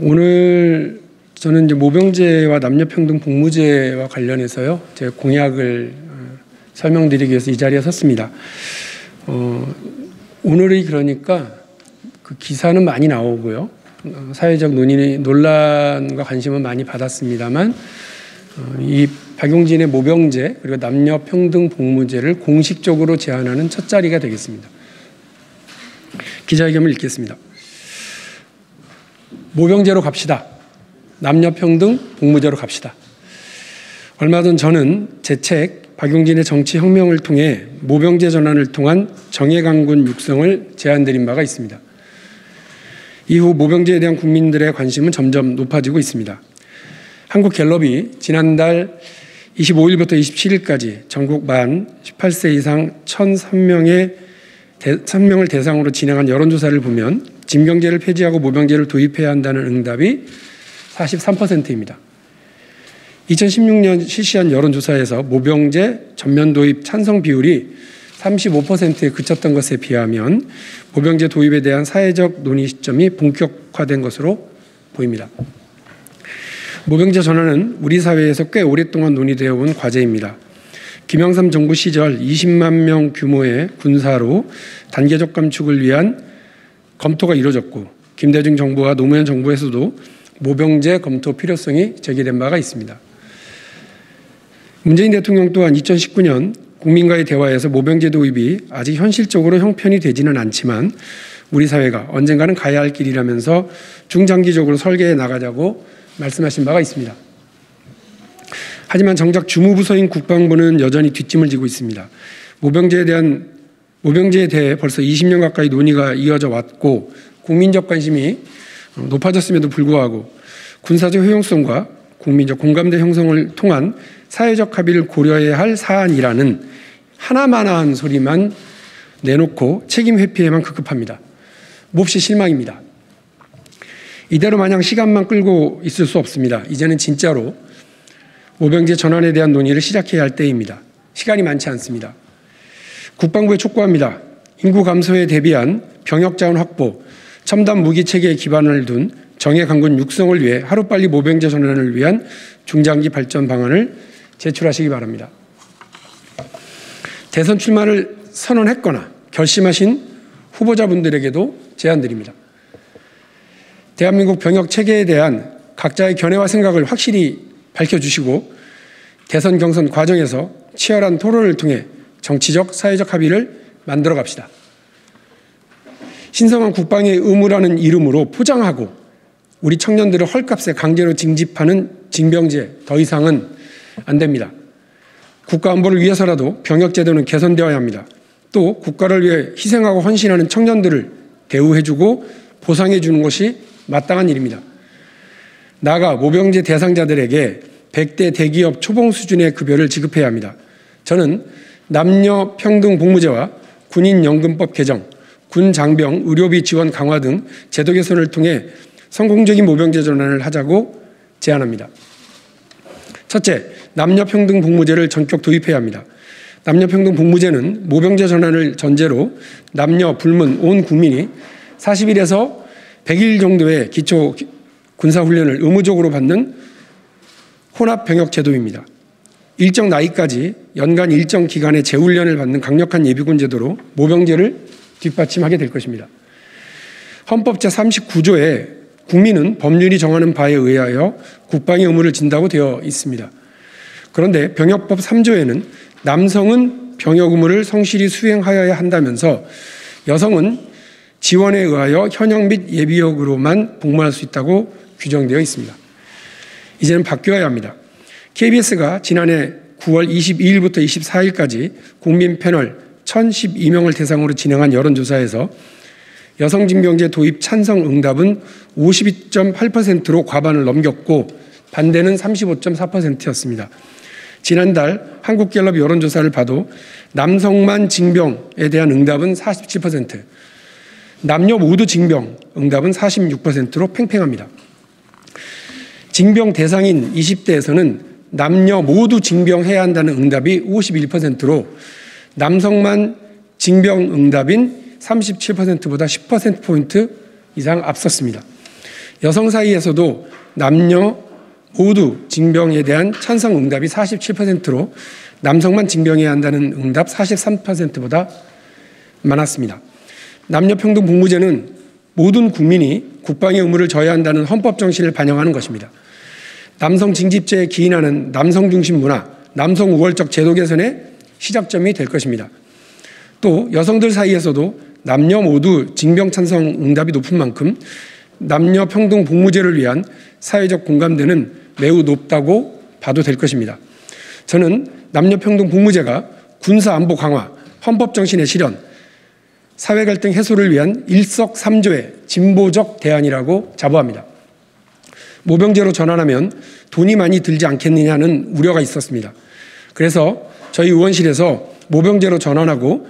오늘 저는 이제 모병제와 남녀평등 복무제와 관련해서요, 제 공약을 설명드리기 위해서 이 자리에 섰습니다. 오늘이 그러니까 그 기사는 많이 나오고요, 사회적 논란과 관심은 많이 받았습니다만, 이 박용진의 모병제 그리고 남녀평등 복무제를 공식적으로 제안하는 첫 자리가 되겠습니다. 기자회견을 읽겠습니다. 모병제로 갑시다. 남녀평등 복무제로 갑시다. 얼마 전 저는 제 책 박용진의 정치혁명을 통해 모병제 전환을 통한 정예강군 육성을 제안드린 바가 있습니다. 이후 모병제에 대한 국민들의 관심은 점점 높아지고 있습니다. 한국갤럽이 지난달 25일부터 27일까지 전국 만 18세 이상 1,003명을 대상으로 진행한 여론조사를 보면 징병제를 폐지하고 모병제를 도입해야 한다는 응답이 43%입니다. 2016년 실시한 여론조사에서 모병제 전면 도입 찬성 비율이 35%에 그쳤던 것에 비하면 모병제 도입에 대한 사회적 논의 시점이 본격화된 것으로 보입니다. 모병제 전환은 우리 사회에서 꽤 오랫동안 논의되어 온 과제입니다. 김영삼 정부 시절 20만 명 규모의 군사로 단계적 감축을 위한 검토가 이루어졌고, 김대중 정부와 노무현 정부에서도 모병제 검토 필요성이 제기된 바가 있습니다. 문재인 대통령 또한 2019년 국민과의 대화에서 모병제 도입이 아직 현실적으로 형편이 되지는 않지만 우리 사회가 언젠가는 가야 할 길이라면서 중장기적으로 설계해 나가자고 말씀하신 바가 있습니다. 하지만 정작 주무부서인 국방부는 여전히 뒷짐을 지고 있습니다. 모병제에 대해 벌써 20년 가까이 논의가 이어져 왔고 국민적 관심이 높아졌음에도 불구하고 군사적 효용성과 국민적 공감대 형성을 통한 사회적 합의를 고려해야 할 사안이라는 하나만한 소리만 내놓고 책임 회피에만 급급합니다. 몹시 실망입니다. 이대로 마냥 시간만 끌고 있을 수 없습니다. 이제는 진짜로 모병제 전환에 대한 논의를 시작해야 할 때입니다. 시간이 많지 않습니다. 국방부에 촉구합니다. 인구 감소에 대비한 병역 자원 확보, 첨단 무기 체계에 기반을 둔 정예 강군 육성을 위해 하루빨리 모병제 전환을 위한 중장기 발전 방안을 제출하시기 바랍니다. 대선 출마를 선언했거나 결심하신 후보자분들에게도 제안드립니다. 대한민국 병역 체계에 대한 각자의 견해와 생각을 확실히 밝혀주시고 대선 경선 과정에서 치열한 토론을 통해 정치적, 사회적 합의를 만들어 갑시다. 신성한 국방의 의무라는 이름으로 포장하고 우리 청년들을 헐값에 강제로 징집하는 징병제 더 이상은 안 됩니다. 국가 안보를 위해서라도 병역제도는 개선되어야 합니다. 또 국가를 위해 희생하고 헌신하는 청년들을 대우해주고 보상해주는 것이 마땅한 일입니다. 나아가 모병제 대상자들에게 100대 대기업 초봉 수준의 급여를 지급해야 합니다. 저는 남녀 평등 복무제와 군인연금법 개정, 군 장병 의료비 지원 강화 등 제도 개선을 통해 성공적인 모병제 전환을 하자고 제안합니다. 첫째, 남녀평등 복무제를 전격 도입해야 합니다. 남녀평등 복무제는 모병제 전환을 전제로 남녀 불문 온 국민이 40일에서 100일 정도의 기초 군사훈련을 의무적으로 받는 혼합병역 제도입니다. 일정 나이까지 연간 일정 기간의 재훈련을 받는 강력한 예비군 제도로 모병제를 뒷받침하게 될 것입니다. 헌법 제39조에 국민은 법률이 정하는 바에 의하여 국방의 의무를 진다고 되어 있습니다. 그런데 병역법 3조에는 남성은 병역 의무를 성실히 수행하여야 한다면서 여성은 지원에 의하여 현역 및 예비역으로만 복무할 수 있다고 규정되어 있습니다. 이제는 바뀌어야 합니다. KBS가 지난해 9월 22일부터 24일까지 국민 패널 1,012명을 대상으로 진행한 여론조사에서 여성 징병제 도입 찬성 응답은 52.8%로 과반을 넘겼고 반대는 35.4%였습니다. 지난달 한국갤럽 여론조사를 봐도 남성만 징병에 대한 응답은 47%, 남녀 모두 징병 응답은 46%로 팽팽합니다. 징병 대상인 20대에서는 남녀 모두 징병해야 한다는 응답이 51%로 남성만 징병 응답인 37%보다 10%포인트 이상 앞섰습니다. 여성 사이에서도 남녀 모두 징병에 대한 찬성 응답이 47%로 남성만 징병해야 한다는 응답 43%보다 많았습니다. 남녀평등복무제는 모든 국민이 국방의 의무를 져야 한다는 헌법 정신을 반영하는 것입니다. 남성 징집제에 기인하는 남성 중심 문화, 남성 우월적 제도 개선의 시작점이 될 것입니다. 또 여성들 사이에서도 남녀 모두 징병 찬성 응답이 높은 만큼 남녀 평등 복무제를 위한 사회적 공감대는 매우 높다고 봐도 될 것입니다. 저는 남녀 평등 복무제가 군사 안보 강화, 헌법 정신의 실현, 사회 갈등 해소를 위한 일석삼조의 진보적 대안이라고 자부합니다. 모병제로 전환하면 돈이 많이 들지 않겠느냐는 우려가 있었습니다. 그래서 저희 의원실에서 모병제로 전환하고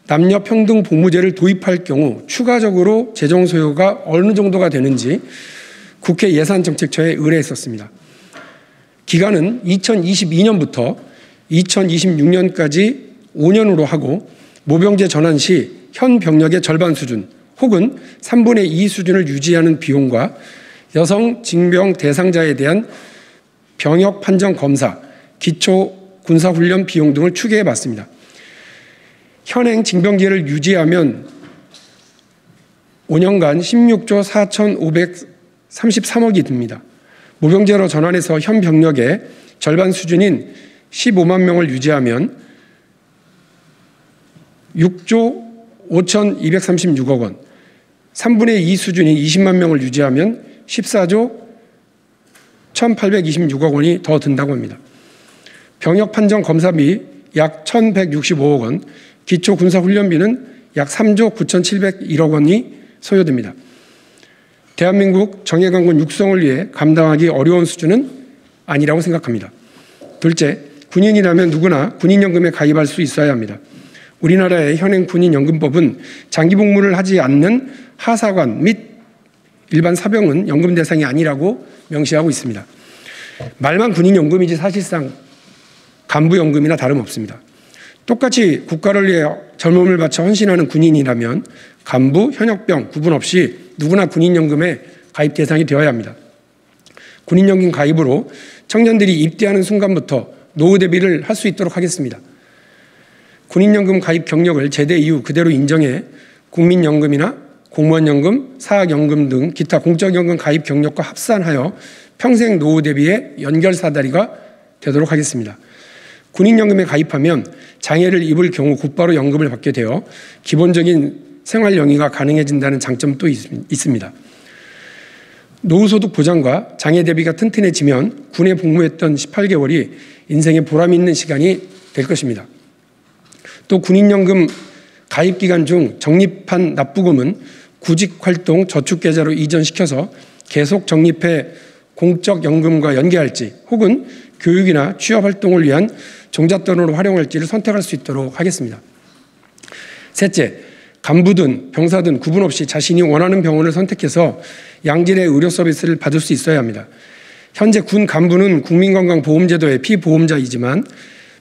남녀 평등 복무제를 도입할 경우 추가적으로 재정 소요가 어느 정도가 되는지 국회 예산정책처에 의뢰했었습니다. 기간은 2022년부터 2026년까지 5년으로 하고 모병제 전환 시 현 병력의 절반 수준 혹은 3분의 2 수준을 유지하는 비용과 여성 징병 대상자에 대한 병역 판정 검사, 기초 군사훈련 비용 등을 추계해 봤습니다. 현행 징병제를 유지하면 5년간 16조 4,533억이 듭니다. 모병제로 전환해서 현 병력의 절반 수준인 15만 명을 유지하면 6조 5,236억 원, 3분의 2 수준인 20만 명을 유지하면 14조 1,826억 원이 더 든다고 합니다. 병역 판정 검사비 약 1,165억 원, 기초 군사훈련비는 약 3조 9,701억 원이 소요됩니다. 대한민국 정예강군 육성을 위해 감당하기 어려운 수준은 아니라고 생각합니다. 둘째, 군인이라면 누구나 군인연금에 가입할 수 있어야 합니다. 우리나라의 현행 군인연금법은 장기복무를 하지 않는 하사관 및 일반 사병은 연금 대상이 아니라고 명시하고 있습니다. 말만 군인연금이지 사실상 간부연금이나 다름없습니다. 똑같이 국가를 위해 젊음을 바쳐 헌신하는 군인이라면 간부, 현역병 구분 없이 누구나 군인연금에 가입 대상이 되어야 합니다. 군인연금 가입으로 청년들이 입대하는 순간부터 노후 대비를 할 수 있도록 하겠습니다. 군인연금 가입 경력을 제대 이후 그대로 인정해 국민연금이나 공무원연금, 사학연금 등 기타 공적연금 가입 경력과 합산하여 평생 노후 대비의 연결사다리가 되도록 하겠습니다. 군인연금에 가입하면 장애를 입을 경우 곧바로 연금을 받게 되어 기본적인 생활 영위가 가능해진다는 장점도 있습니다. 노후소득 보장과 장애 대비가 튼튼해지면 군에 복무했던 18개월이 인생의 보람 있는 시간이 될 것입니다. 또 군인연금 가입 기간 중 적립한 납부금은 구직활동 저축계좌로 이전시켜서 계속 적립해 공적연금과 연계할지 혹은 교육이나 취업활동을 위한 종잣돈으로 활용할지를 선택할 수 있도록 하겠습니다. 셋째, 간부든 병사든 구분 없이 자신이 원하는 병원을 선택해서 양질의 의료 서비스를 받을 수 있어야 합니다. 현재 군 간부는 국민건강보험제도의 피보험자이지만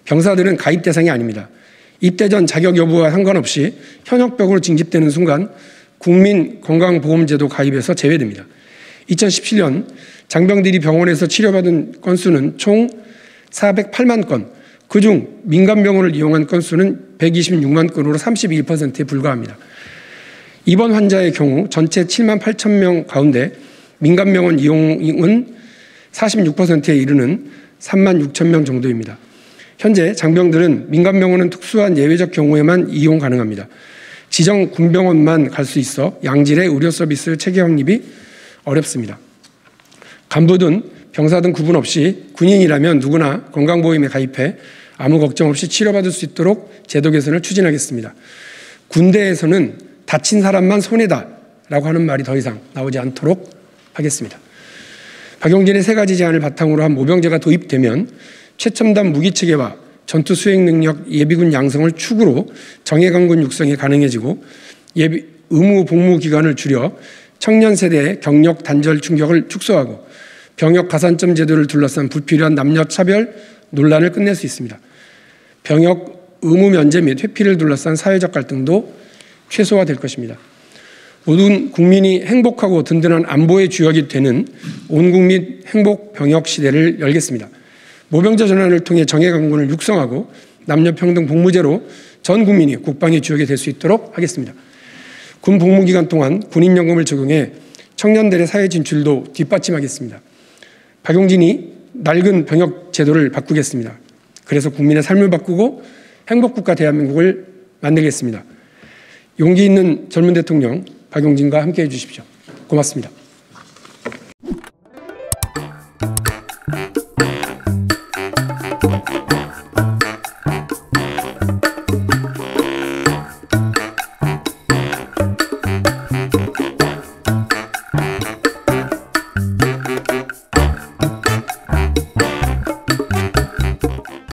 병사들은 가입 대상이 아닙니다. 입대 전 자격 여부와 상관없이 현역병으로 징집되는 순간 국민건강보험제도 가입에서 제외됩니다. 2017년 장병들이 병원에서 치료받은 건수는 총 408만 건, 그중 민간병원을 이용한 건수는 126만 건으로 31%에 불과합니다. 입원 환자의 경우 전체 7만 8천 명 가운데 민간병원 이용은 46%에 이르는 3만 6천 명 정도입니다. 현재 장병들은 민간병원은 특수한 예외적 경우에만 이용 가능합니다. 지정 군병원만 갈 수 있어 양질의 의료 서비스 체계 확립이 어렵습니다. 간부든 병사든 구분 없이 군인이라면 누구나 건강보험에 가입해 아무 걱정 없이 치료받을 수 있도록 제도 개선을 추진하겠습니다. 군대에서는 다친 사람만 손해다라고 하는 말이 더 이상 나오지 않도록 하겠습니다. 박용진의 3가지 제안을 바탕으로 한 모병제가 도입되면 최첨단 무기체계와 전투 수행 능력 예비군 양성을 축으로 정예강군 육성이 가능해지고 의무 복무 기간을 줄여 청년 세대의 경력 단절 충격을 축소하고 병역 가산점 제도를 둘러싼 불필요한 남녀 차별 논란을 끝낼 수 있습니다. 병역 의무 면제 및 회피를 둘러싼 사회적 갈등도 최소화될 것입니다. 모든 국민이 행복하고 든든한 안보의 주역이 되는 온국민 행복병역 시대를 열겠습니다. 모병제 전환을 통해 정예강군을 육성하고 남녀평등 복무제로 전 국민이 국방의 주역이 될 수 있도록 하겠습니다. 군 복무기간 동안 군인연금을 적용해 청년들의 사회 진출도 뒷받침하겠습니다. 박용진이 낡은 병역 제도를 바꾸겠습니다. 그래서 국민의 삶을 바꾸고 행복국가 대한민국을 만들겠습니다. 용기 있는 젊은 대통령 박용진과 함께해 주십시오. 고맙습니다.